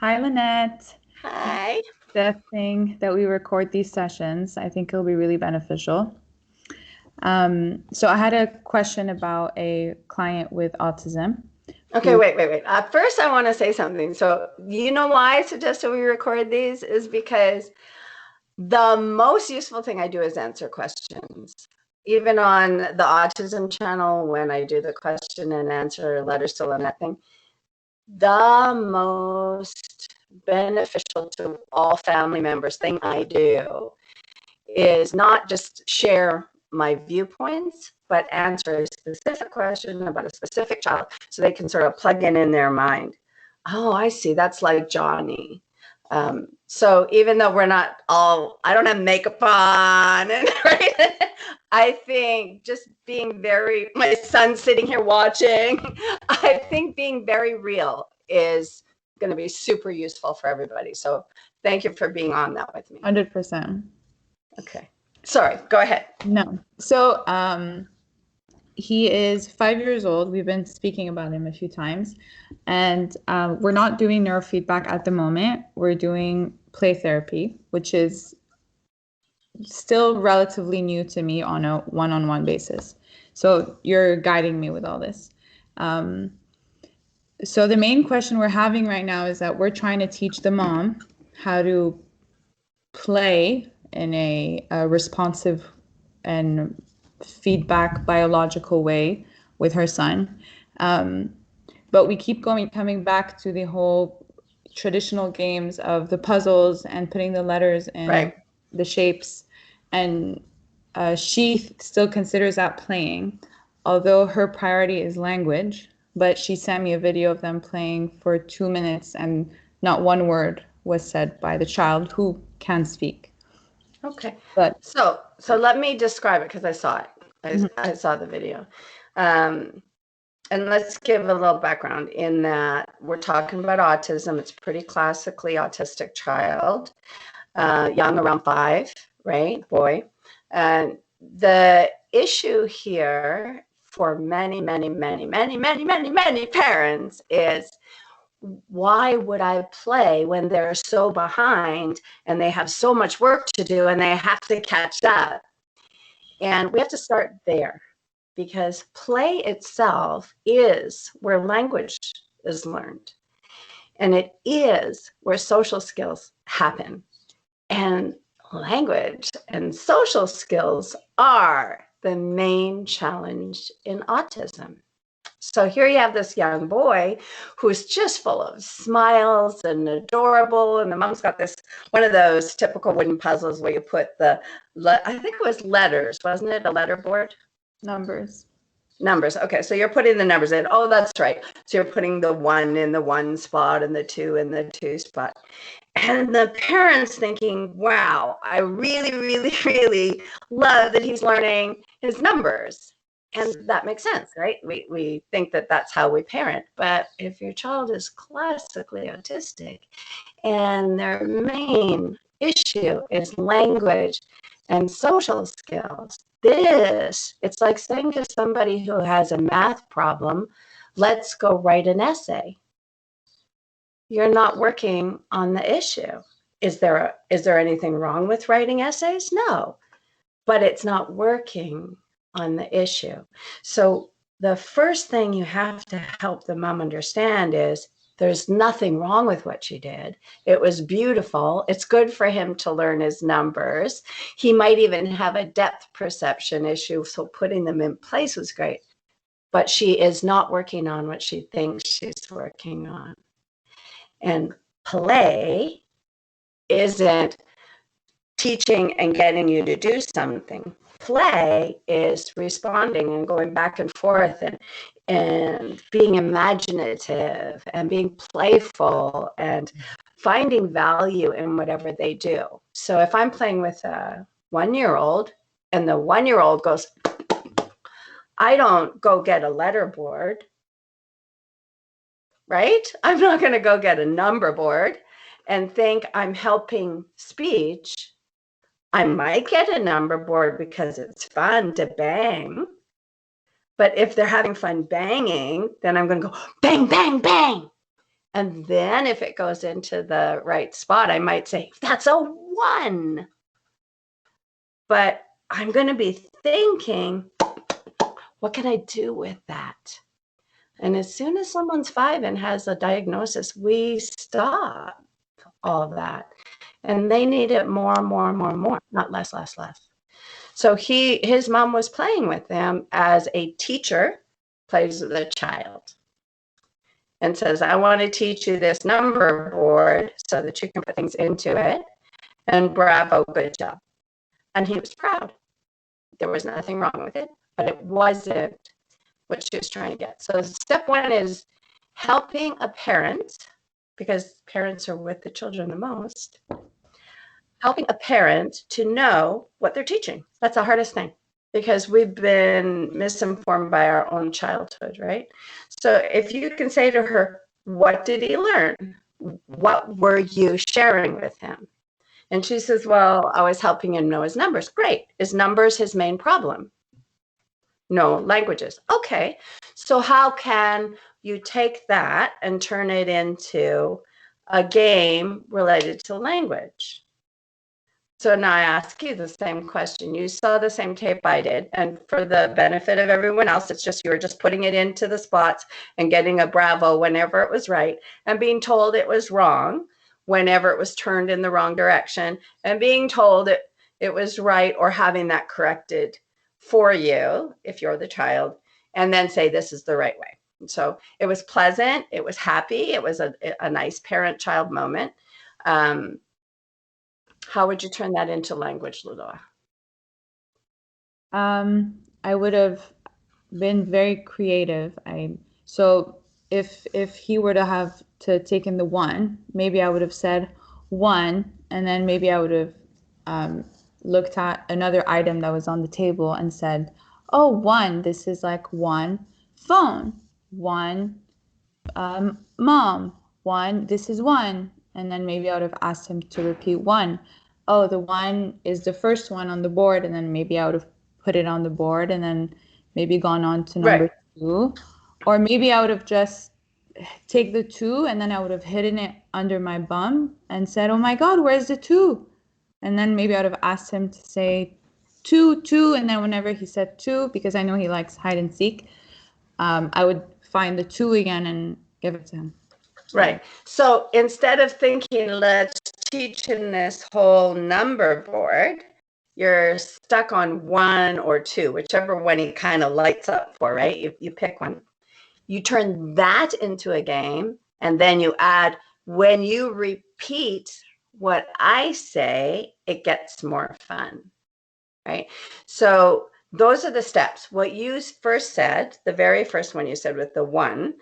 Hi, Lynette. Hi. The thing that we record these sessions, I think it'll be really beneficial. So I had a question about a client with autism Okay, who, wait. First, I want to say something. So, you know why I suggested we record these is because the most useful thing I do is answer questions. Even on the autism channel, when I do the question and answer letters to Lynette thing, the most beneficial to all family members thing I do is not just share my viewpoints, but answer a specific question about a specific child so they can sort of plug in their mind. Oh, I see. That's like Johnny. So even though we're not all, I don't have makeup on, and right, I think just being very, my son's sitting here watching. I think being very real is going to be super useful for everybody. So thank you for being on that with me. 100%. Okay. Sorry, go ahead. No. So he is 5 years old. We've been speaking about him a few times, and we're not doing neurofeedback at the moment. We're doing play therapy, which is still relatively new to me on a one-on-one basis. So you're guiding me with all this. Um, So the main question we're having right now is that we're trying to teach the mom how to play in a responsive and feedback biological way with her son. But we keep coming back to the whole traditional games of the puzzles and putting the letters in Right. the shapes. And she still considers that playing, although her priority is language. But she sent me a video of them playing for 2 minutes, and not one word was said by the child who can speak. Okay. But So let me describe it because I saw it. mhm, I saw the video. Um, and let's give a little background in that we're talking about autism. It's pretty classically autistic child, young, around 5, right? Boy. And the issue here for many parents is why would I play when they're so behind and they have so much work to do and they have to catch up? And we have to start there because play itself is where language is learned, and it is where social skills happen. And language and social skills are the main challenge in autism. So here you have this young boy who's just full of smiles and adorable. And the mom's got this one of those typical wooden puzzles where you put I think it was letters, wasn't it? A letter board? numbers. Numbers. Okay, so you're putting the numbers in. Oh, that's right. So you're putting the 1 in the 1 spot and the 2 in the 2 spot. And the parents thinking, wow, I really love that he's learning his numbers. And that makes sense, right? We think that that's how we parent. But if your child is classically autistic and their main issue is language and social skills, it's like saying to somebody who has a math problem, let's go write an essay. You're not working on the issue. Is there anything wrong with writing essays? No, but it's not working on the issue. So the first thing you have to help the mom understand is there's nothing wrong with what she did. It was beautiful. It's good for him to learn his numbers. He might even have a depth perception issue, so putting them in place was great. But she is not working on what she thinks she's working on. And play isn't teaching and getting you to do something. Play is responding and going back and forth and being imaginative and being playful and finding value in whatever they do. So if I'm playing with a 1-year-old and the 1-year-old goes, I don't go get a letter board, right? I'm not going to go get a number board and think I'm helping speech. I might get a number board because it's fun to bang. But if they're having fun banging, then I'm going to go bang, bang, bang. And then if it goes into the right spot, I might say, that's a 1. But I'm going to be thinking, what can I do with that? And as soon as someone's 5 and has a diagnosis, we stop all that. And they need it more, not less, less, less. So his mom was playing with him as a teacher plays with a child and says, I want to teach you this number board so that you can put things into it. And bravo, good job. And he was proud. There was nothing wrong with it, but it wasn't what she was trying to get. So step 1 is helping a parent, because parents are with the children the most, helping a parent to know what they're teaching. That's the hardest thing, because we've been misinformed by our own childhood, right? So if you can say to her, what did he learn? What were you sharing with him? And she says, well, I was helping him know his numbers. Great. Is numbers his main problem? No, languages. Okay. So how can you take that and turn it into a game related to language? So now I ask you the same question. You saw the same tape I did. And for the benefit of everyone else, it's just you were just putting it into the spots and getting a bravo whenever it was right and being told it was wrong whenever it was turned in the wrong direction and being told it was right or having that corrected for you if you're the child, and then say this is the right way. So it was pleasant. It was happy. It was a nice parent-child moment. How would you turn that into language, Louloua? I would have been very creative. So if he were to have to taken the 1, maybe I would have said 1, and then maybe I would have looked at another item that was on the table and said, oh, 1, this is like 1 phone, 1 mom, 1, this is 1. And then maybe I would have asked him to repeat 1. Oh, the 1 is the first one on the board, and then maybe I would have put it on the board and then maybe gone on to number Right. 2. Or maybe I would have just take the 2 and then I would have hidden it under my bum and said, oh my God, where's the 2? And then maybe I would have asked him to say 2, 2. And then whenever he said 2, because I know he likes hide and seek, I would find the 2 again and give it to him. Right. So instead of thinking, let's teach him this whole number board, you're stuck on 1 or 2, whichever one he kind of lights up for, right? You pick one. You turn that into a game, and then you add, when you repeat what I say, it gets more fun, right? So those are the steps. What you first said, the very first one you said with the 1,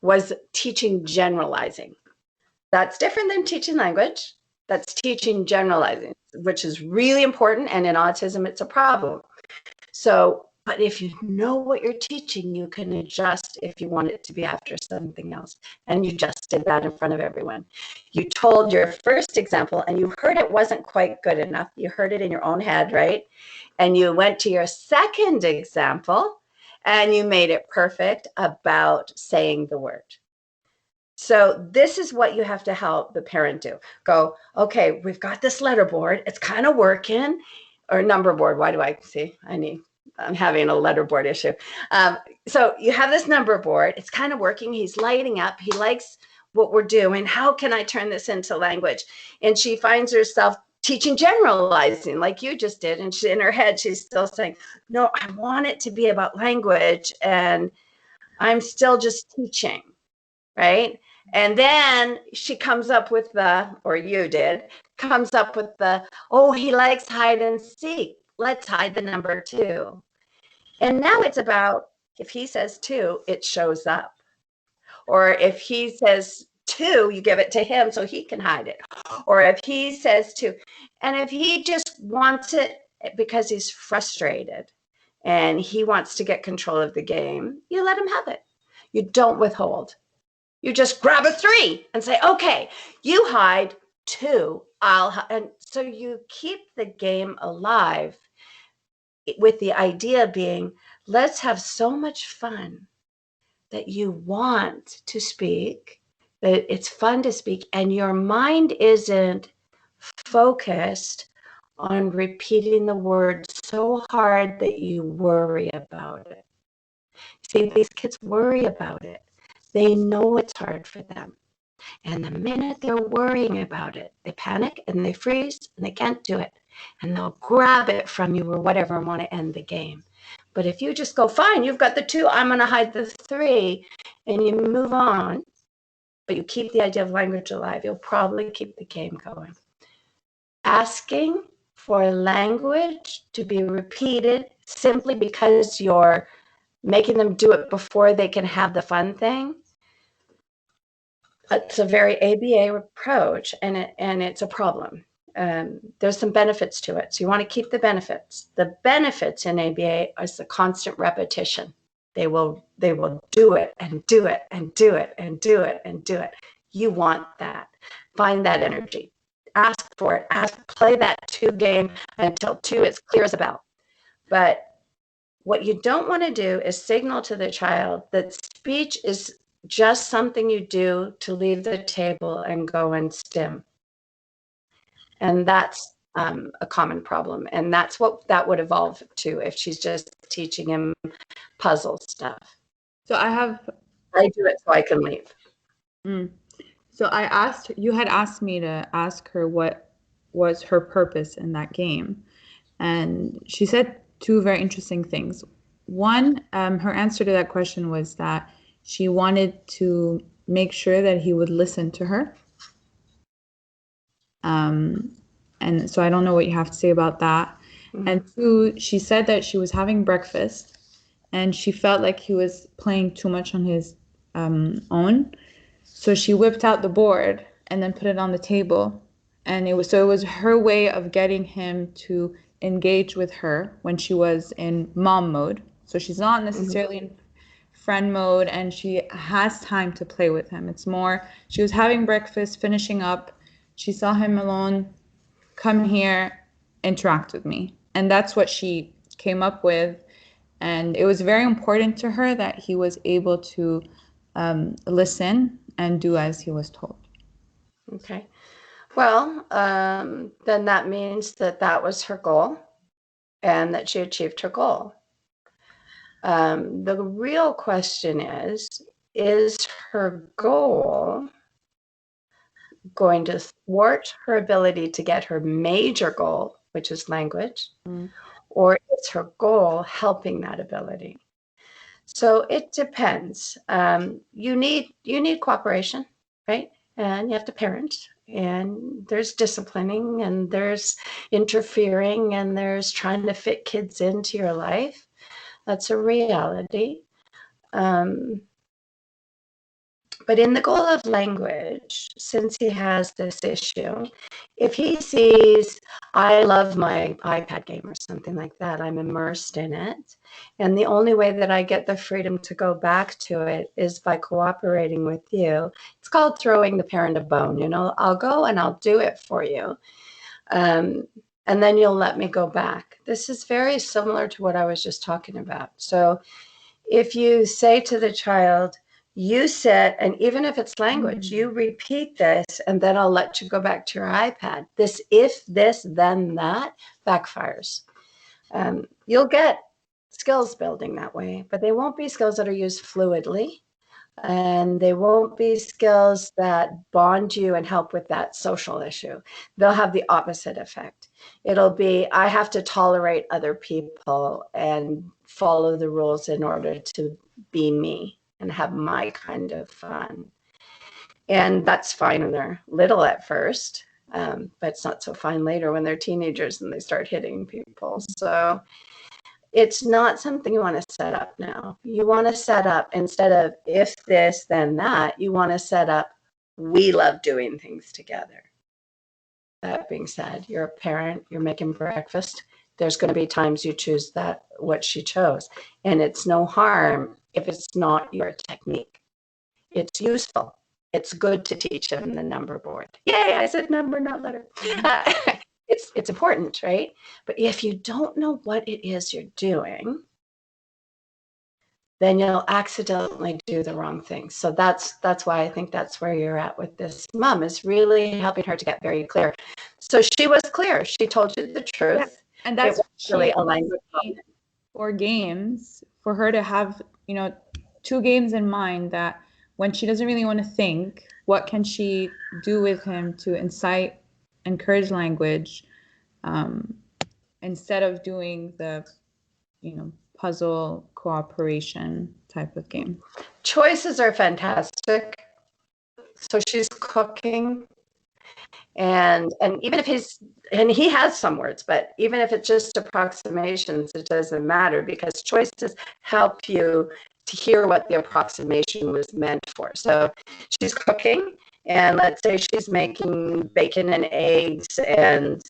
was teaching generalizing. That's different than teaching language. That's teaching generalizing, which is really important. And in autism, it's a problem. So, but if you know what you're teaching, you can adjust if you want it to be after something else. And you just did that in front of everyone. You told your first example and you heard it wasn't quite good enough. You heard it in your own head, right? And you went to your second example and you made it perfect about saying the word. So this is what you have to help the parent do. Go, okay, we've got this letter board. It's kind of working. Or number board. Why do I see? I'm having a letter board issue. So you have this number board. It's kind of working. He's lighting up. He likes what we're doing. How can I turn this into language? And she finds herself teaching generalizing like you just did. And she, in her head, she's still saying, no, I want it to be about language. And I'm still just teaching, right? And then she comes up with or you did, comes up with oh, he likes hide and seek. Let's hide the number 2. And now it's about, if he says 2, it shows up. Or if he says 2, you give it to him so he can hide it. Or if he says 2, and if he just wants it because he's frustrated and he wants to get control of the game, you let him have it. You don't withhold. You just grab a 3 and say, okay, you hide 2, and so you keep the game alive with the idea being, let's have so much fun that you want to speak, It's fun to speak, and your mind isn't focused on repeating the word so hard that you worry about it. See, these kids worry about it. They know it's hard for them. And the minute they're worrying about it, they panic and they freeze and they can't do it. And they'll grab it from you or whatever and want to end the game. But if you just go, fine, you've got the 2, I'm going to hide the 3, and you move on, but you keep the idea of language alive, you'll probably keep the game going. Asking for language to be repeated simply because you're making them do it before they can have the fun thing, it's a very ABA approach, and it's a problem. There's some benefits to it, so you want to keep the benefits. The benefits in ABA is the constant repetition. They will do it and do it and do it and do it and do it. You want that. Find that energy. Ask for it. Play that 2 game until 2 is clear as a bell. But what you don't want to do is signal to the child that speech is just something you do to leave the table and go and stim. And that's a common problem. And that's what that would evolve to if she's just teaching him puzzle stuff. So I do it so I can leave. So you had asked me to ask her what was her purpose in that game. And she said 2 very interesting things. One, her answer to that question was that she wanted to make sure that he would listen to her. And so I don't know what you have to say about that. Mm-hmm. And 2, she said that she was having breakfast and she felt like he was playing too much on his own. So she whipped out the board and then put it on the table. And it was her way of getting him to engage with her when she was in mom mode. So she's not necessarily in friend mode, and she has time to play with him. It's more, she was having breakfast, finishing up. She saw him alone, come here, interact with me. And that's what she came up with. And it was very important to her that he was able to listen and do as he was told. Okay. Well, then that means that was her goal and that she achieved her goal. The real question is her goal going to thwart her ability to get her major goal, which is language, or is her goal helping that ability? So it depends. You need cooperation, right? And you have to parent, and there's disciplining, and there's interfering, and there's trying to fit kids into your life. That's a reality. But in the goal of language, since he has this issue, if he sees, I love my iPad game or something like that, I'm immersed in it, and the only way that I get the freedom to go back to it is by cooperating with you. It's called throwing the parent a bone. I'll go and I'll do it for you. And then you'll let me go back. This is very similar to what I was just talking about. So if you say to the child, you sit, and even if it's language, you repeat this, and then I'll let you go back to your iPad. This, if this, then that, backfires. You'll get skills building that way, but they won't be skills that are used fluidly, and they won't be skills that bond you and help with that social issue. They'll have the opposite effect. It'll be, I have to tolerate other people and follow the rules in order to be me and have my kind of fun. And that's fine when they're little at first, but it's not so fine later when they're teenagers and they start hitting people. So it's not something you want to set up now. You want to set up, instead of if this, then that, you want to set up, we love doing things together. That being said, you're a parent, you're making breakfast. There's going to be times you choose what she chose. And it's no harm if it's not your technique. It's useful. It's good to teach them the number board. Yay, I said number, not letter. It's important, right? But if you don't know what it is you're doing, then you'll accidentally do the wrong thing. So that's why I think that's where you're at with this mom, is really helping her to get very clear. So she was clear. She told you the truth. Yeah. And that's it was really aligned with for games, for her to have, you know, two games in mind, that when she doesn't really want to think, what can she do with him to incite, encourage language, instead of doing the, you know, puzzle cooperation type of game. Choices are fantastic. So she's cooking, and even if he has some words, but even if it's just approximations, it doesn't matter, because choices help you to hear what the approximation was meant for. So she's cooking, and let's say she's making bacon and eggs and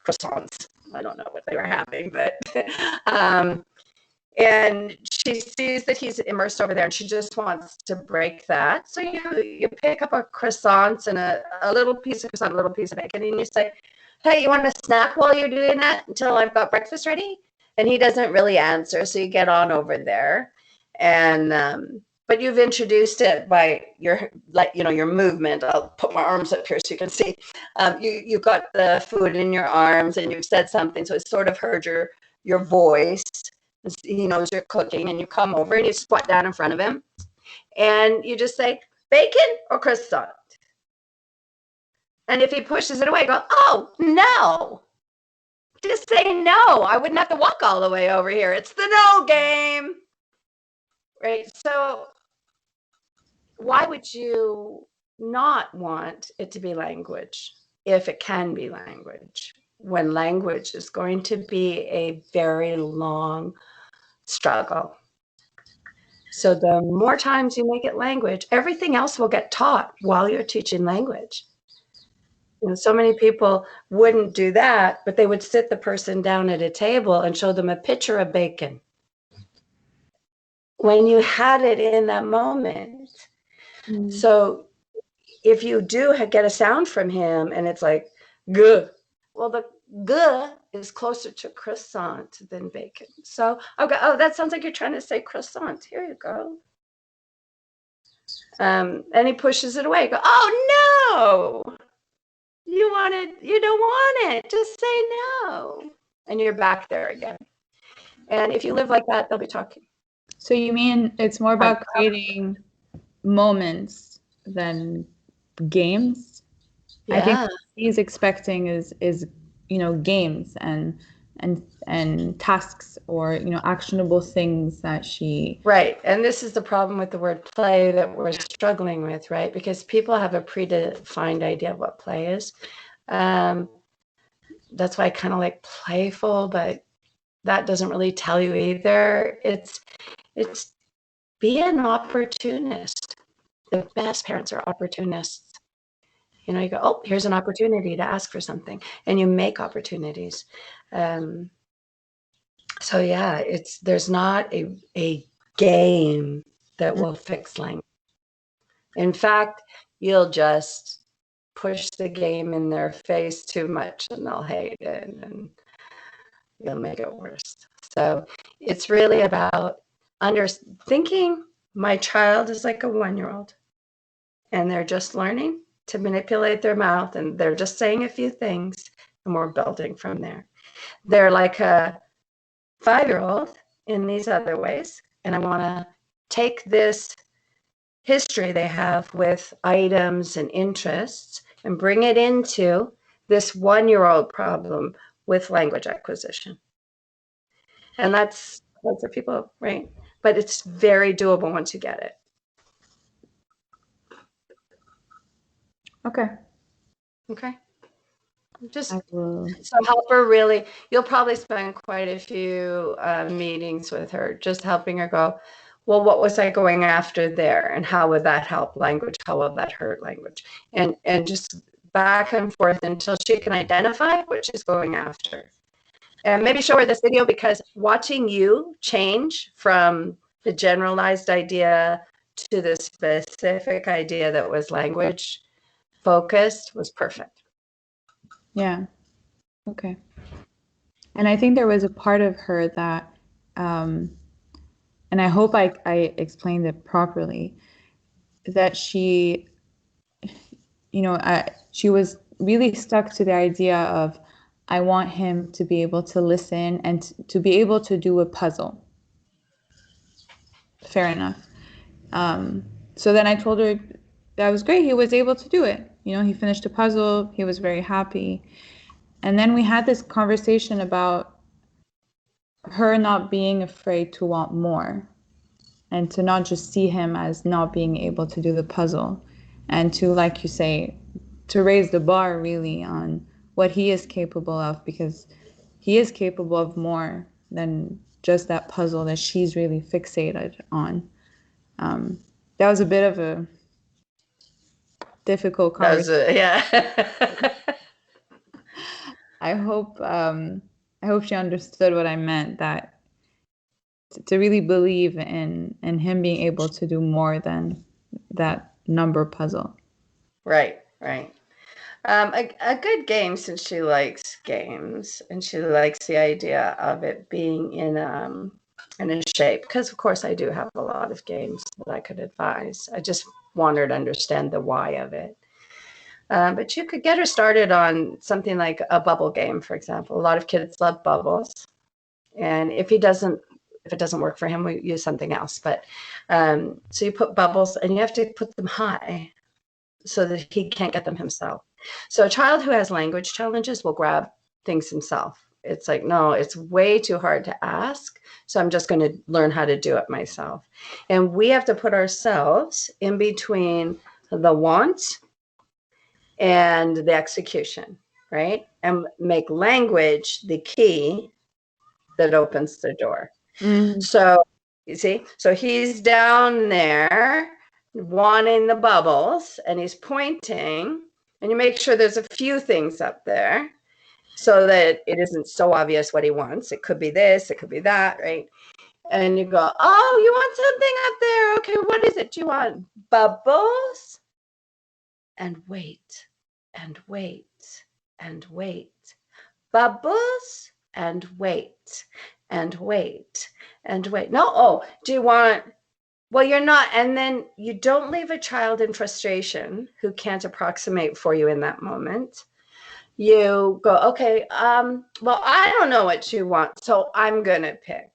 croissants. I don't know what they were having, but and she sees that he's immersed over there, and she just wants to break that. So you pick up a croissant and a little piece of croissant, a little piece of bacon, and you say, hey, you want a snack while you're doing that until I've got breakfast ready? And he doesn't really answer, so you get on over there. And but you've introduced it by your, like, you know, your movement. I'll put my arms up here so you can see. You've got the food in your arms, and you've said something, so it's sort of heard your voice. He knows you're cooking, and you come over and you squat down in front of him, and you just say, bacon or croissant? And if he pushes it away, go, oh, no. Just say no. I wouldn't have to walk all the way over here. It's the no game. Right? So why would you not want it to be language if it can be language, when language is going to be a very long struggle? So the more times you make it language, everything else will get taught while you're teaching language. You know, so many people wouldn't do that, but they would sit the person down at a table and show them a picture of bacon. When you had it in that moment. So if you do get a sound from him and it's like, guh, well, the guh is closer to croissant than bacon. So I'll go, oh, that sounds like you're trying to say croissant. Here you go. And he pushes it away. Go, oh, no. You don't want it. Just say no. And you're back there again. And if you live like that, they'll be talking. So you mean it's more about creating moments than games? Yeah. I think what he's expecting is you know, games and tasks, or, you know, actionable things that she. Right. And this is the problem with the word play that we're struggling with, right? Because people have a predefined idea of what play is. That's why I kind of like playful, but that doesn't really tell you either. It's be an opportunist. The best parents are opportunists. You know, you go, oh, here's an opportunity to ask for something, and you make opportunities. So yeah, there's not a game that will fix language. In fact, you'll just push the game in their face too much, and they'll hate it, and you'll make it worse. So it's really about thinking my child is like a 1-year-old, and they're just learning to manipulate their mouth, and they're just saying a few things, and we're building from there. They're like a 5-year-old in these other ways, and I want to take this history they have with items and interests and bring it into this 1-year-old problem with language acquisition. And that's for people, right? But it's very doable once you get it. Okay. Just so help her really. You'll probably spend quite a few meetings with her, just helping her go, well, what was I going after there, and how would that help language? How will that hurt language? And just back and forth until she can identify what she's going after. And maybe show her this video, because watching you change from the generalized idea to the specific idea that was language focused was perfect. Yeah. Okay. And I think there was a part of her that and I hope I explained it properly, that she, she was really stuck to the idea of, I want him to be able to listen and to be able to do a puzzle. Fair enough. So then I told her that was great. He was able to do it. He finished a puzzle. He was very happy. And then we had this conversation about her not being afraid to want more, and to not just see him as not being able to do the puzzle, and to, like you say, to raise the bar really on what he is capable of, because he is capable of more than just that puzzle that she's really fixated on. That was a bit of a difficult conversation. Yeah. I hope she understood what I meant, that to really believe in him being able to do more than that number puzzle. Right. A good game, since she likes games and she likes the idea of it being in a shape, because of course I do have a lot of games that I could advise. I just want her to understand the why of it. But you could get her started on something like a bubble game, for example. A lot of kids love bubbles, and if it doesn't work for him, we use something else. But so you put bubbles, and you have to put them high so that he can't get them himself. So a child who has language challenges will grab things himself. It's like, no, it's way too hard to ask, so I'm just going to learn how to do it myself. And we have to put ourselves in between the want and the execution, right? And make language the key that opens the door. So you see, so he's down there wanting the bubbles, and he's pointing, and you make sure there's a few things up there so that it isn't so obvious what he wants. It could be this, it could be that, right? And you go, oh, you want something up there? Okay, what is it you want? Bubbles? And wait, and wait, and wait. Bubbles? And wait, and wait, and wait. No, oh, do you want, well, you're not, and then you don't leave a child in frustration who can't approximate for you in that moment. You go, okay, well, I don't know what you want, so I'm gonna pick.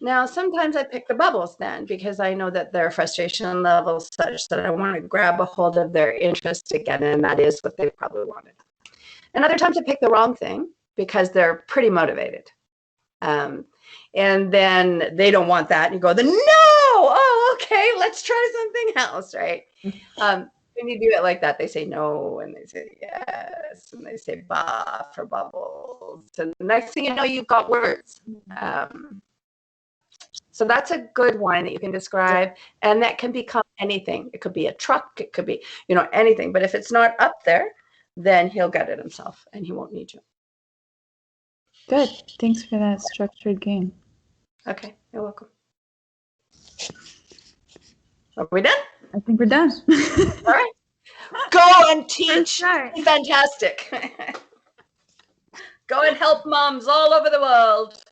Now, sometimes I pick the bubbles then, because I know that their frustration level is such that I want to grab a hold of their interest again, and that is what they probably wanted. And other times I pick the wrong thing because they're pretty motivated. And then they don't want that. And you go, no, oh, okay, let's try something else, right? When you do it like that, they say no, and they say yes, and they say bah for bubbles. And the next thing you know, you've got words. So that's a good one that you can describe, and that can become anything. It could be a truck, it could be, anything. But if it's not up there, then he'll get it himself, and he won't need you. Good. Thanks for that structured game. Okay, you're welcome. Are we done? I think we're done. All right. Go and teach. Fantastic. Go and help moms all over the world.